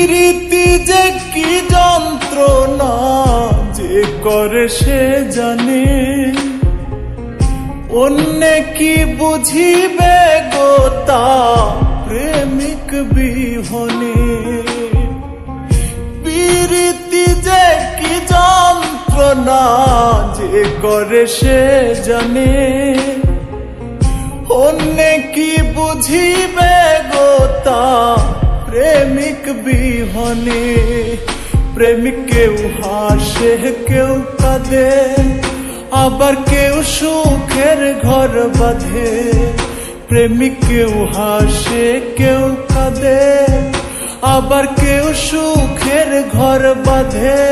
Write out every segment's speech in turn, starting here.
প্রীতি যে কি যন্ত্রণা যে করে সে জানে, অন্যে কি বুঝিবে গো তা প্রেমিক বিহনে। প্রীতি যে কি যন্ত্রণা যে করে সে জানে, অন্যে কি বুঝিবে গো তা প্রেমিক বিহনে। প্রেমিক কেউ হাসে কেউ কাঁদে, আবার কেউ সুখের ঘর বাঁধে। প্রেমিক কেউ হাসে কেউ কাঁদে, আবার কেউ সুখের ঘর বাঁধে।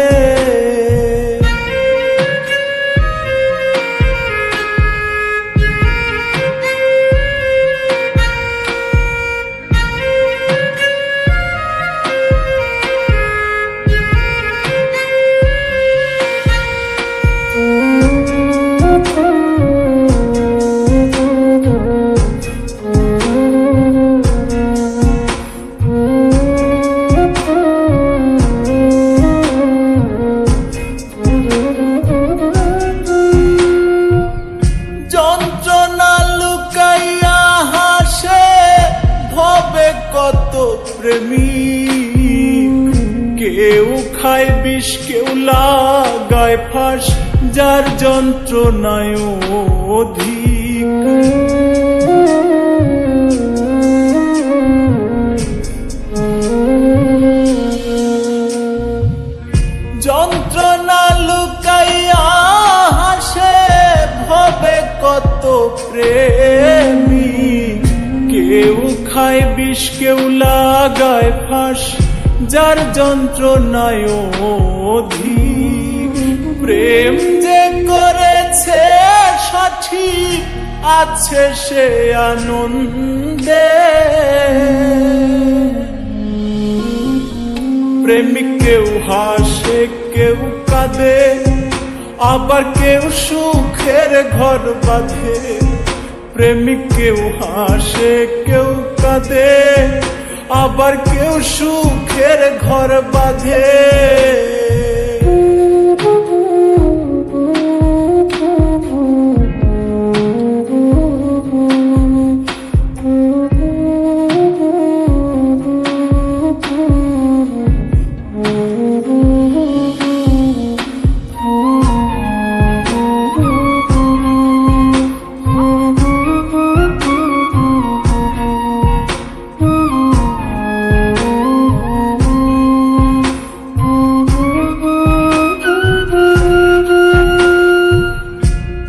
কত প্রেমিক, কেউ খায় বিষ কেউ লাগায় ফাঁস, যার যন্ত্রণায় অধিক। যন্ত্রণা লুকাইয়া হাসে ভবে কত প্রেমিক, কেউ খায় বিষ কেউ লাগায় ফাঁস, যার যন্ত্রণায় অধিক। প্রেম যে করেছে সঠিক আছে সে আনন্দে। প্রেমিক কেউ হাসে কেউ কাঁদে, আবার কেউ সুখের ঘর বাঁধে। প্রেমিক কেউ হাসে কেউ কাঁদে, আবার কেউ সুখের ঘর বাঁধে।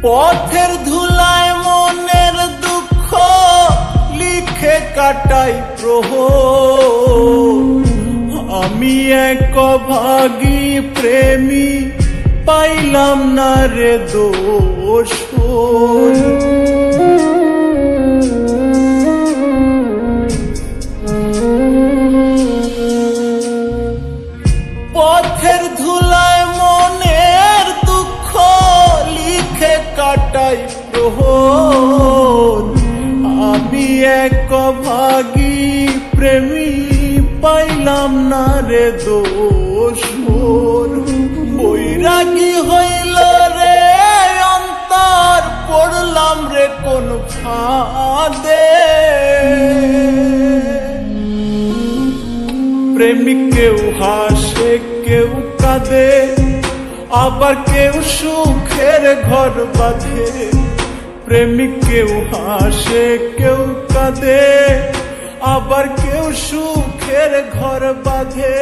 পথের ধুলায় মনের দুঃখ লিখে কাটাই প্রহর। আমি এক অভাগী প্রেমী পাইলাম না রে দোষ। পথের ধুলায় মনের দুঃখ লিখে কাটাই প্রহর। আমি এক অভাগী প্রেমী পাইলাম না রে দোষ। বৈরাগী হইল রে অন্তর, পড়লাম রে কোন ফাঁদে। প্রেমিক কেউ হাসে কেউ কাঁদে, আবার কেউ সুখের ঘর বাঁধে। প্রেমিক কেউ হাসে কেউ কাঁদে, আবার কেউ সুখের ঘর বাঁধে।